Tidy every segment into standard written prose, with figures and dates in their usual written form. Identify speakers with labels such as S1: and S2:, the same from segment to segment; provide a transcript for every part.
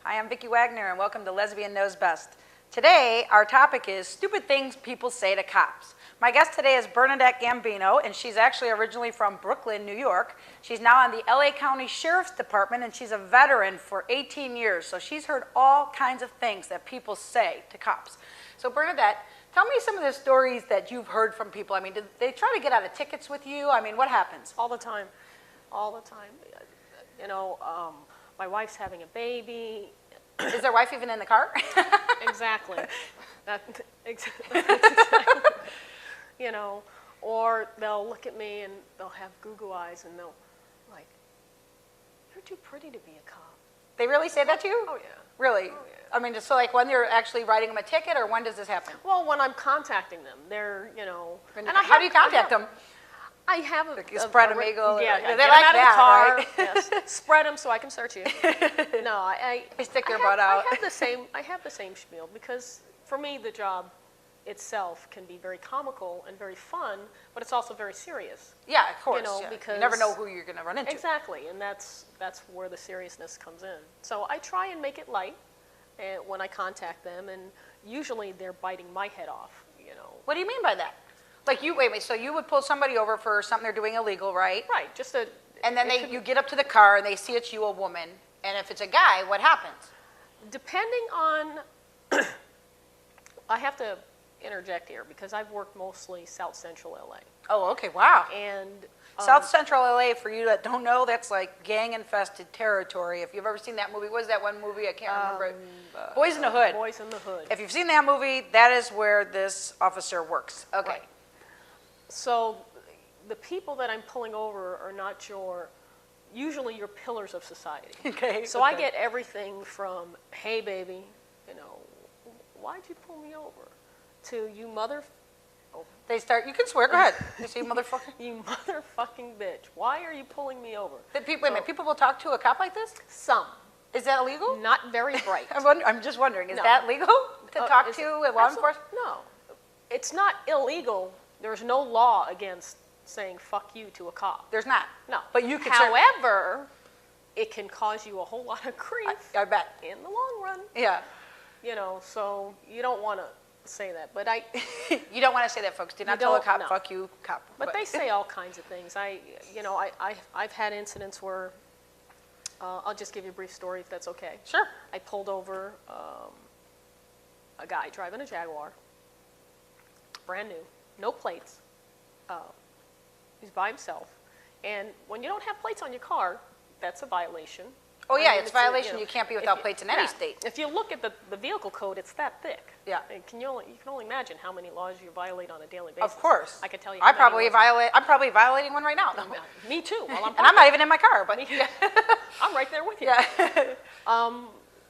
S1: Hi, I'm Vicki Wagner, and welcome to Lesbian Knows Best. Today, our topic is stupid things people say to cops. My guest today is Bernadette Gambino, and she's actually originally from Brooklyn, New York. She's now on the LA County Sheriff's Department, and she's a veteran for 18 years, so she's heard all kinds of things that people say to cops. So Bernadette, tell me some of the stories that you've heard from people. I mean, did they try to get out of tickets with you? I mean, what happens?
S2: All the time. All the time. You know, my wife's having a baby.
S1: Is their wife even in the car?
S2: Exactly. Exactly. You know, or they'll look at me and they'll have goo-goo eyes and they'll like, you're too pretty to be a cop.
S1: They really say that to you?
S2: Oh, yeah.
S1: Really?
S2: Oh, yeah.
S1: I mean, so like when you're actually writing them a ticket, or when does this happen?
S2: Well, when I'm contacting them, they're, you know.
S1: How do you contact them?
S2: I have
S1: You spread them eagle?
S2: Yeah,
S1: they
S2: get
S1: like
S2: them out
S1: that,
S2: of the car.
S1: right?
S2: Yes. Spread them so I can search you. No,
S1: They stick their butt out.
S2: I have the same spiel because for me the job itself can be very comical and very fun, but it's also very serious.
S1: Yeah, of course.
S2: You know,
S1: yeah.
S2: because
S1: you never know who you're going to run into.
S2: Exactly, and that's where the seriousness comes in. So I try and make it light when I contact them, and usually they're biting my head off. You know.
S1: What do you mean by that? Like wait, so you would pull somebody over for something they're doing illegal, right?
S2: Right, just a.
S1: And then you get up to the car and they see it's you, a woman, and if it's a guy, what happens?
S2: Depending on, I have to interject here because I've worked mostly South Central LA.
S1: Oh, okay, wow.
S2: And
S1: South Central LA, for you that don't know, that's like gang-infested territory. If you've ever seen that movie, what is that one movie? I can't remember it. Boys in the Hood.
S2: Boys in the Hood.
S1: If you've seen that movie, that is where this officer works. Okay.
S2: Right. So the people that I'm pulling over are not usually your pillars of society.
S1: Okay.
S2: So I get everything from, hey baby, you know, why'd you pull me over? To you
S1: They start, you can swear, go ahead. You see, motherfucker?
S2: you motherfucking bitch, why are you pulling me over?
S1: Wait a minute, people will talk to a cop like this?
S2: Some.
S1: Is that illegal?
S2: Not very bright.
S1: I'm just wondering, is
S2: No.
S1: that legal to talk to a law enforcement?
S2: No. It's not illegal. There's no law against saying fuck you to a cop.
S1: There's not?
S2: No.
S1: But you can
S2: However, it can cause you a whole lot of grief
S1: I bet.
S2: in the long run.
S1: Yeah.
S2: You know, so you don't want to say that. But
S1: You don't want to say that, folks. Do not tell a cop,
S2: no.
S1: fuck you, cop.
S2: But they say all kinds of things. I've had incidents where, I'll just give you a brief story if that's okay.
S1: Sure.
S2: I pulled over a guy driving a Jaguar, brand new, no plates. He's by himself. And when you don't have plates on your car, that's a violation.
S1: Oh, yeah,
S2: I mean,
S1: it's a violation. You can't be without plates in any
S2: yeah.
S1: state.
S2: If you look at the vehicle code, it's that thick.
S1: Yeah.
S2: And you can only imagine how many laws you violate on a daily basis.
S1: Of course.
S2: I can tell you.
S1: I'm probably violating one right now.
S2: Me too. While
S1: And I'm not even in my car, but
S2: yeah. I'm right there with you.
S1: yeah.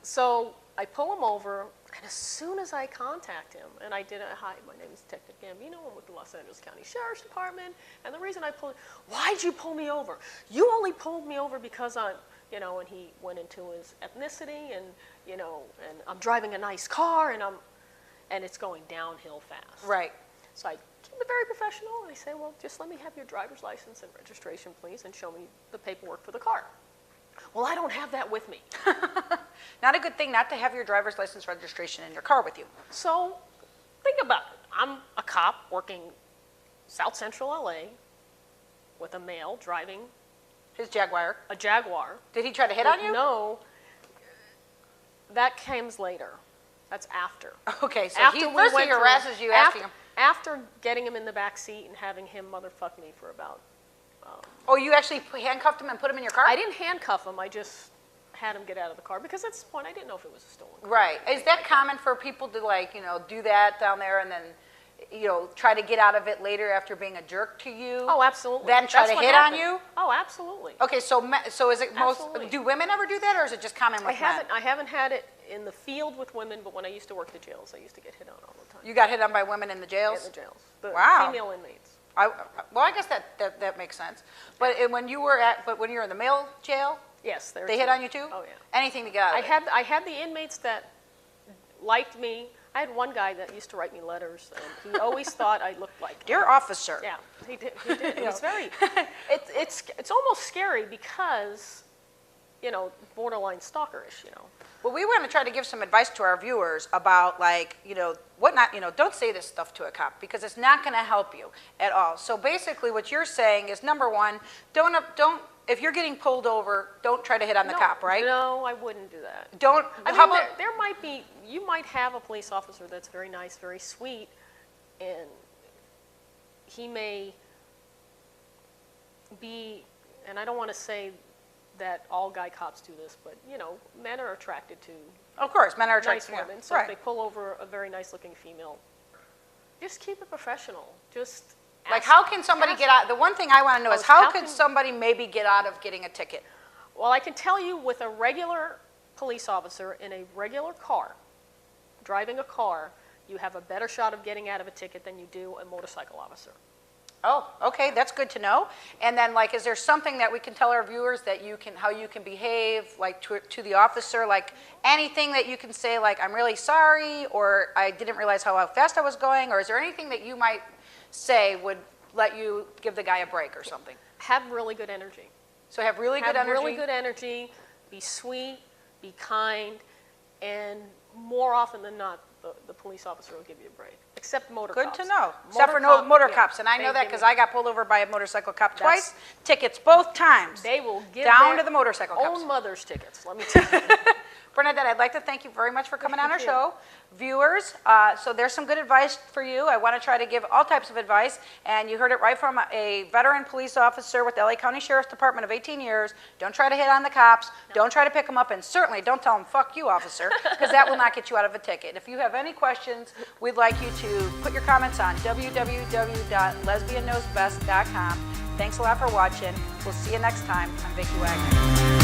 S2: So I pull him over, and as soon as I contact him, and I did a, hi, my name is Detective Gambino, I'm with the Los Angeles County Sheriff's Department, and the reason I pulled, why'd you pull me over? You only pulled me over because I'm, you know, and he went into his ethnicity, and, you know, and I'm driving a nice car, and it's going downhill fast.
S1: Right.
S2: So I keep it very professional, and I say, well, just let me have your driver's license and registration, please, and show me the paperwork for the car. Well, I don't have that with me.
S1: Not a good thing not to have your driver's license registration in your car with you.
S2: So think about it. I'm a cop working South Central LA with a male driving
S1: His Jaguar.
S2: a Jaguar.
S1: Did he try to hit on you?
S2: No. That comes later. That's after.
S1: Okay, so
S2: After
S1: he
S2: we
S1: first
S2: went through-
S1: harasses you asking him.
S2: After getting him in the back seat and having him motherfuck me for about...
S1: Oh, you actually handcuffed him and put him in your car?
S2: I didn't handcuff him. I just had him get out of the car because at this point I didn't know if it was a stolen car.
S1: Right. Is that common for people to, like, you know, do that down there and then, you know, try to get out of it later after being a jerk to you?
S2: Oh, absolutely.
S1: Then try
S2: That's
S1: to
S2: what
S1: hit
S2: happened.
S1: on you?
S2: Oh, absolutely.
S1: Okay, so is it most,
S2: Absolutely.
S1: do women ever do that, or is it just common with men?
S2: I haven't had it in the field with women, but when I used to work the jails, I used to get hit on all the time.
S1: You got hit on by women in the jails?
S2: In the jails. The
S1: Wow.
S2: female inmates.
S1: Well, I guess that makes sense. But when you were in the male jail,
S2: Yes,
S1: they hit on you too?
S2: Oh, yeah.
S1: Anything to get out of it.
S2: I had the inmates that liked me. I had one guy that used to write me letters, and he always thought I looked like him.
S1: Dear officer.
S2: Yeah, he did. He did. It was very. It's almost scary because borderline stalkerish,
S1: Well, we want to try to give some advice to our viewers about, like, what not, don't say this stuff to a cop because it's not going to help you at all. So basically what you're saying is, number one, don't, if you're getting pulled over, don't try to hit on the cop, right?
S2: No, I wouldn't do that.
S1: Don't,
S2: How about, you might have a police officer that's very nice, very sweet, and he may be, and I don't want to say that all guy cops do this, but, men are attracted to
S1: of course, men are attracted
S2: nice
S1: to
S2: women. So if they pull over a very nice-looking female, just keep it professional. Just
S1: like, how can somebody get out? The one thing I want to know is how could somebody maybe get out of getting a ticket?
S2: Well, I can tell you with a regular police officer in a regular car, driving a car, you have a better shot of getting out of a ticket than you do a motorcycle officer.
S1: Oh, okay, that's good to know. And then, like, is there something that we can tell our viewers that how you can behave, like, to the officer? Like, anything that you can say, like, I'm really sorry, or I didn't realize how fast I was going, or is there anything that you might say would let you give the guy a break or something?
S2: Have really good energy.
S1: So have really good energy?
S2: Have really good energy, be sweet, be kind, and more often than not, the police officer will give you a break, except motor cops.
S1: Good to know. Except for motor cops, and I know that because I got pulled over by a motorcycle cop twice. Tickets both times.
S2: They will give
S1: down to the motorcycle cops.
S2: Own mother's tickets, let me tell you.
S1: Bernadette, I'd like to thank you very much for coming on our show. Viewers, so there's some good advice for you. I want to try to give all types of advice, and you heard it right from a veteran police officer with the LA County Sheriff's Department of 18 years. Don't try to hit on the cops. No. Don't try to pick them up, and certainly don't tell them, fuck you, officer, because that will not get you out of a ticket. And if you have any questions, we'd like you to put your comments on www.lesbianknowsbest.com. Thanks a lot for watching. We'll see you next time. I'm Vicki Wagner.